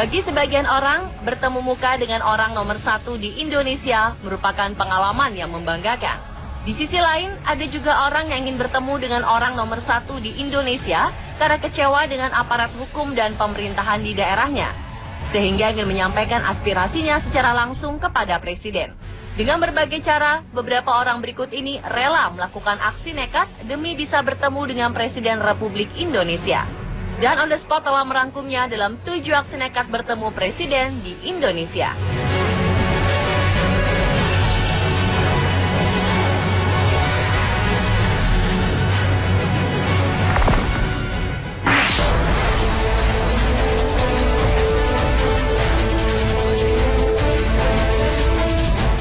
Bagi sebagian orang, bertemu muka dengan orang nomor satu di Indonesia merupakan pengalaman yang membanggakan. Di sisi lain, ada juga orang yang ingin bertemu dengan orang nomor satu di Indonesia karena kecewa dengan aparat hukum dan pemerintahan di daerahnya, sehingga ingin menyampaikan aspirasinya secara langsung kepada Presiden. Dengan berbagai cara, beberapa orang berikut ini rela melakukan aksi nekat demi bisa bertemu dengan Presiden Republik Indonesia. Dan On The Spot telah merangkumnya dalam 7 aksi nekat bertemu Presiden di Indonesia.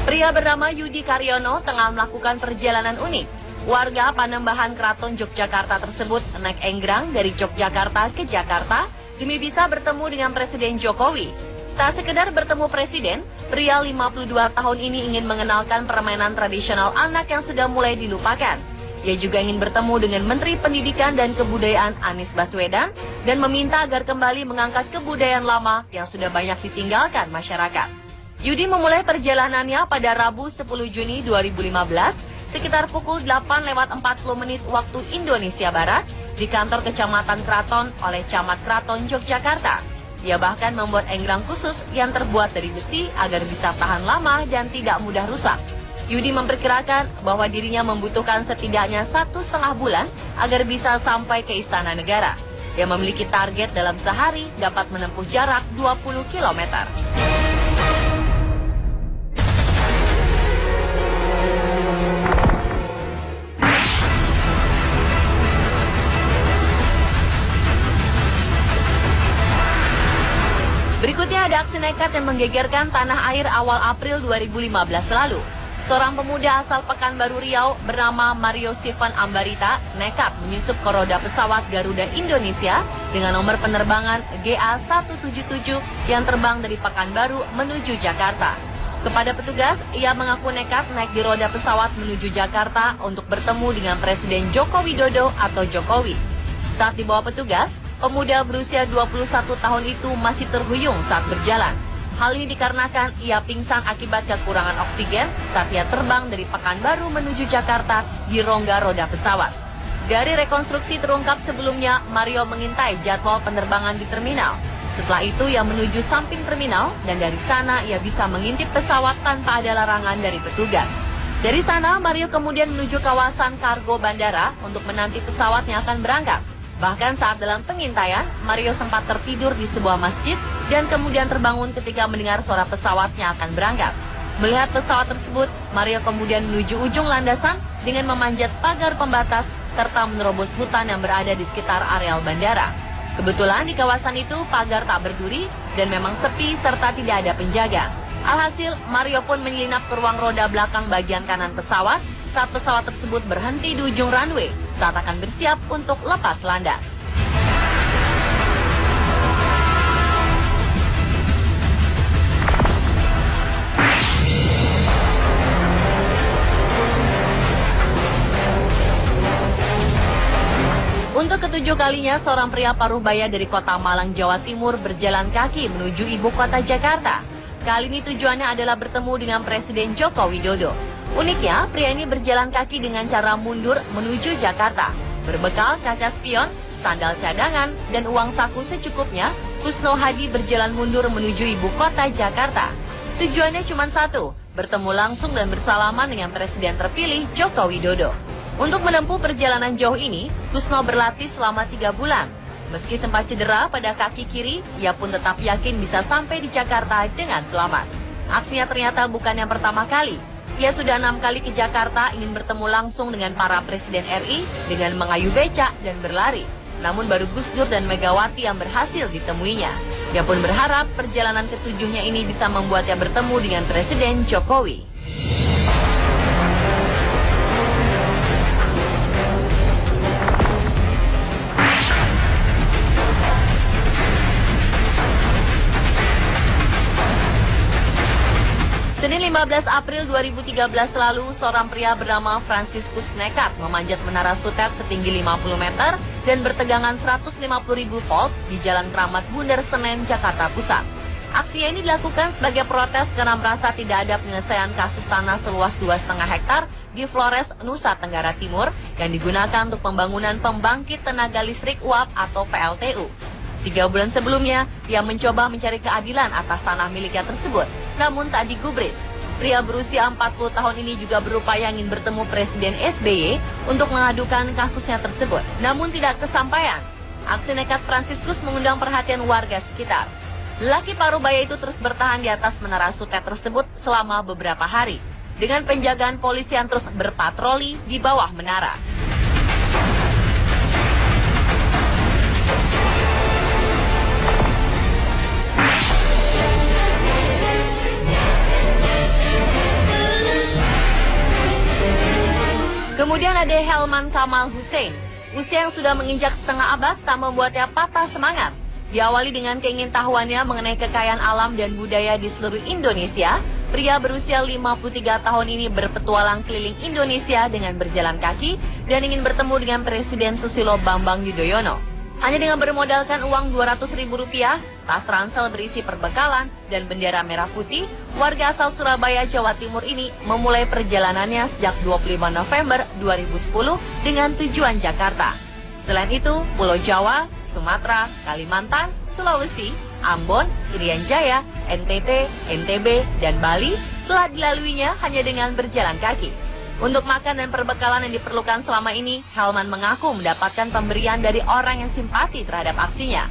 Pria bernama Yudi Karyono tengah melakukan perjalanan unik. Warga Panembahan Kraton Yogyakarta tersebut naik enggrang dari Yogyakarta ke Jakarta demi bisa bertemu dengan Presiden Jokowi. Tak sekedar bertemu Presiden, pria 52 tahun ini ingin mengenalkan permainan tradisional anak yang sudah mulai dilupakan. Ia juga ingin bertemu dengan Menteri Pendidikan dan Kebudayaan Anies Baswedan dan meminta agar kembali mengangkat kebudayaan lama yang sudah banyak ditinggalkan masyarakat. Yudi memulai perjalanannya pada Rabu 10 Juni 2015 sekitar pukul 8:40 waktu Indonesia Barat di kantor Kecamatan Kraton oleh Camat Kraton Yogyakarta. Ia bahkan membuat enggrang khusus yang terbuat dari besi agar bisa tahan lama dan tidak mudah rusak. Yudi memperkirakan bahwa dirinya membutuhkan setidaknya 1,5 bulan agar bisa sampai ke Istana Negara. Ia memiliki target dalam sehari dapat menempuh jarak 20 km. Berikutnya ada aksi nekat yang menggegerkan tanah air awal April 2015 lalu. Seorang pemuda asal Pekanbaru Riau bernama Mario Stephen Ambarita nekat menyusup ke roda pesawat Garuda Indonesia dengan nomor penerbangan GA177 yang terbang dari Pekanbaru menuju Jakarta. Kepada petugas, ia mengaku nekat naik di roda pesawat menuju Jakarta untuk bertemu dengan Presiden Joko Widodo atau Jokowi. Saat dibawa petugas, pemuda berusia 21 tahun itu masih terhuyung saat berjalan. Hal ini dikarenakan ia pingsan akibat kekurangan oksigen saat ia terbang dari Pekanbaru menuju Jakarta di rongga roda pesawat. Dari rekonstruksi terungkap sebelumnya, Mario mengintai jadwal penerbangan di terminal. Setelah itu ia menuju samping terminal dan dari sana ia bisa mengintip pesawat tanpa ada larangan dari petugas. Dari sana, Mario kemudian menuju kawasan kargo bandara untuk menanti pesawat yang akan berangkat. Bahkan saat dalam pengintaian, Mario sempat tertidur di sebuah masjid dan kemudian terbangun ketika mendengar suara pesawatnya akan berangkat. Melihat pesawat tersebut, Mario kemudian menuju ujung landasan dengan memanjat pagar pembatas serta menerobos hutan yang berada di sekitar areal bandara. Kebetulan di kawasan itu pagar tak berduri dan memang sepi serta tidak ada penjaga. Alhasil, Mario pun menyelinap ke ruang roda belakang bagian kanan pesawat saat pesawat tersebut berhenti di ujung runway saat akan bersiap untuk lepas landas. Untuk ketujuh kalinya, seorang pria paruh baya dari kota Malang, Jawa Timur berjalan kaki menuju ibu kota Jakarta. Kali ini tujuannya adalah bertemu dengan Presiden Joko Widodo. Uniknya, pria ini berjalan kaki dengan cara mundur menuju Jakarta. Berbekal kaca spion, sandal cadangan, dan uang saku secukupnya, Kusno Hadi berjalan mundur menuju ibu kota Jakarta. Tujuannya cuma satu, bertemu langsung dan bersalaman dengan Presiden terpilih Joko Widodo. Untuk menempuh perjalanan jauh ini, Kusno berlatih selama 3 bulan. Meski sempat cedera pada kaki kiri, ia pun tetap yakin bisa sampai di Jakarta dengan selamat. Aksinya ternyata bukan yang pertama kali. Ia sudah 6 kali ke Jakarta ingin bertemu langsung dengan para Presiden RI dengan mengayu becak dan berlari. Namun baru Gus Dur dan Megawati yang berhasil ditemuinya. Ia pun berharap perjalanan ketujuhnya ini bisa membuatnya bertemu dengan Presiden Jokowi. Senin 15 April 2013 lalu, seorang pria bernama Franciscus nekat memanjat menara sutet setinggi 50 meter dan bertegangan 150.000 volt di Jalan Keramat Bundar Senen, Jakarta Pusat. Aksinya ini dilakukan sebagai protes karena merasa tidak ada penyelesaian kasus tanah seluas 2,5 hektar di Flores, Nusa Tenggara Timur yang digunakan untuk pembangunan pembangkit tenaga listrik uap atau PLTU. 3 bulan sebelumnya, ia mencoba mencari keadilan atas tanah miliknya tersebut, namun tak digubris. Pria berusia 40 tahun ini juga berupaya ingin bertemu Presiden SBY untuk mengadukan kasusnya tersebut, namun tidak kesampaian. Aksi nekat Franciscus mengundang perhatian warga sekitar. Lelaki parubaya itu terus bertahan di atas menara sutet tersebut selama beberapa hari, dengan penjagaan polisi yang terus berpatroli di bawah menara. Kemudian ada Helman Kamal Hussein. Usia yang sudah menginjak setengah abad tak membuatnya patah semangat. Diawali dengan keingintahuannya mengenai kekayaan alam dan budaya di seluruh Indonesia, pria berusia 53 tahun ini berpetualang keliling Indonesia dengan berjalan kaki dan ingin bertemu dengan Presiden Susilo Bambang Yudhoyono. Hanya dengan bermodalkan uang Rp200.000, tas ransel berisi perbekalan, dan bendera merah putih, warga asal Surabaya, Jawa Timur ini memulai perjalanannya sejak 25 November 2010 dengan tujuan Jakarta. Selain itu, Pulau Jawa, Sumatera, Kalimantan, Sulawesi, Ambon, Irian Jaya, NTT, NTB, dan Bali telah dilaluinya hanya dengan berjalan kaki. Untuk makan dan perbekalan yang diperlukan selama ini, Helman mengaku mendapatkan pemberian dari orang yang simpati terhadap aksinya.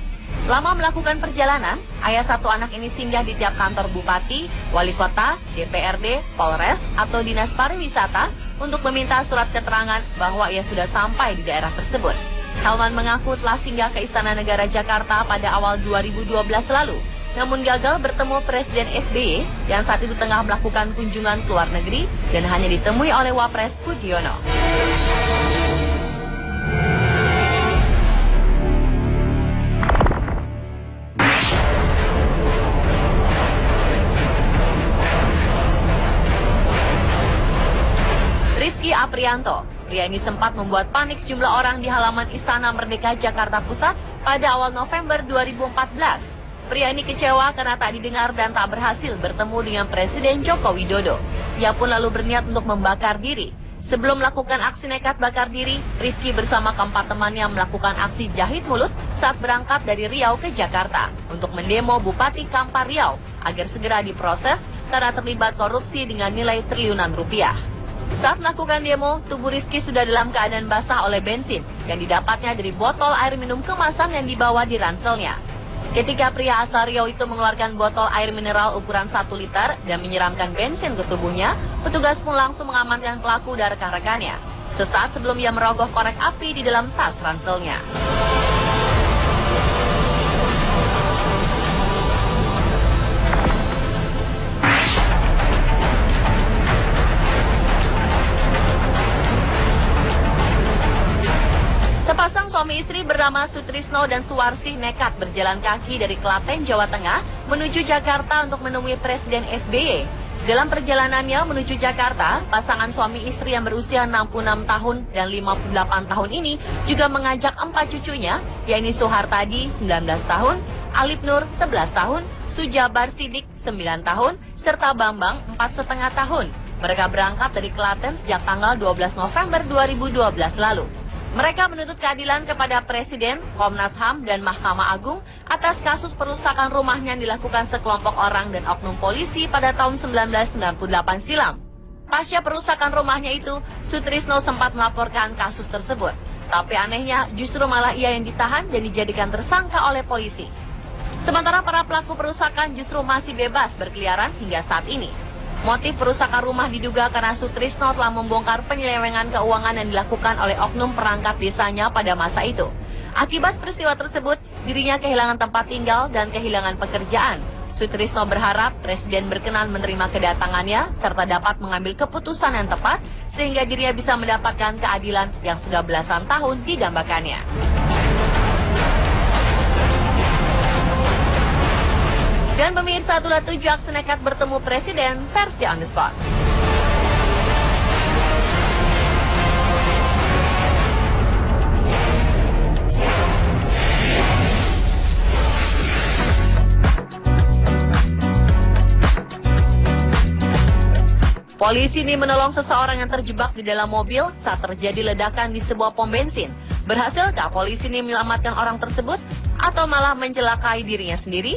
Lama melakukan perjalanan, ayah satu anak ini singgah di tiap kantor bupati, wali kota, DPRD, Polres, atau Dinas Pariwisata untuk meminta surat keterangan bahwa ia sudah sampai di daerah tersebut. Helman mengaku telah singgah ke Istana Negara Jakarta pada awal 2012 lalu, namun gagal bertemu Presiden SBY yang saat itu tengah melakukan kunjungan ke luar negeri dan hanya ditemui oleh Wapres Budiono. Rifki Aprianto. Pria ini sempat membuat panik sejumlah orang di halaman Istana Merdeka Jakarta Pusat pada awal November 2014. Pria ini kecewa karena tak didengar dan tak berhasil bertemu dengan Presiden Joko Widodo. Ia pun lalu berniat untuk membakar diri. Sebelum melakukan aksi nekat bakar diri, Rifki bersama keempat temannya melakukan aksi jahit mulut saat berangkat dari Riau ke Jakarta untuk mendemo Bupati Kampar Riau agar segera diproses karena terlibat korupsi dengan nilai triliunan rupiah. Saat melakukan demo, tubuh Rifki sudah dalam keadaan basah oleh bensin yang didapatnya dari botol air minum kemasan yang dibawa di ranselnya. Ketika pria asal Riau itu mengeluarkan botol air mineral ukuran 1 liter dan menyiramkan bensin ke tubuhnya, petugas pun langsung mengamankan pelaku dan rekan-rekannya. Sesaat sebelum ia merogoh korek api di dalam tas ranselnya. Sepasang suami istri bernama Sutrisno dan Suwarsih nekat berjalan kaki dari Klaten, Jawa Tengah menuju Jakarta untuk menemui Presiden SBY. Dalam perjalanannya menuju Jakarta, pasangan suami istri yang berusia 66 tahun dan 58 tahun ini juga mengajak 4 cucunya, yaitu Suhartadi 19 tahun, Alip Nur 11 tahun, Sujabar Sidik 9 tahun, serta Bambang 4,5 tahun. Mereka berangkat dari Klaten sejak tanggal 12 November 2012 lalu. Mereka menuntut keadilan kepada Presiden, Komnas HAM, dan Mahkamah Agung atas kasus perusakan rumahnya yang dilakukan sekelompok orang dan oknum polisi pada tahun 1998 silam. Pasca perusakan rumahnya itu, Sutrisno sempat melaporkan kasus tersebut. Tapi anehnya, justru malah ia yang ditahan dan dijadikan tersangka oleh polisi. Sementara para pelaku perusakan justru masih bebas berkeliaran hingga saat ini. Motif perusakan rumah diduga karena Sutrisno telah membongkar penyelewengan keuangan yang dilakukan oleh oknum perangkat desanya pada masa itu. Akibat peristiwa tersebut, dirinya kehilangan tempat tinggal dan kehilangan pekerjaan. Sutrisno berharap Presiden berkenan menerima kedatangannya serta dapat mengambil keputusan yang tepat sehingga dirinya bisa mendapatkan keadilan yang sudah belasan tahun didambakannya. Dan pemirsa, itulah 7 aksi nekat bertemu Presiden versi on the spot. Polisi ini menolong seseorang yang terjebak di dalam mobil saat terjadi ledakan di sebuah pom bensin. Berhasilkah polisi ini menyelamatkan orang tersebut atau malah mencelakai dirinya sendiri?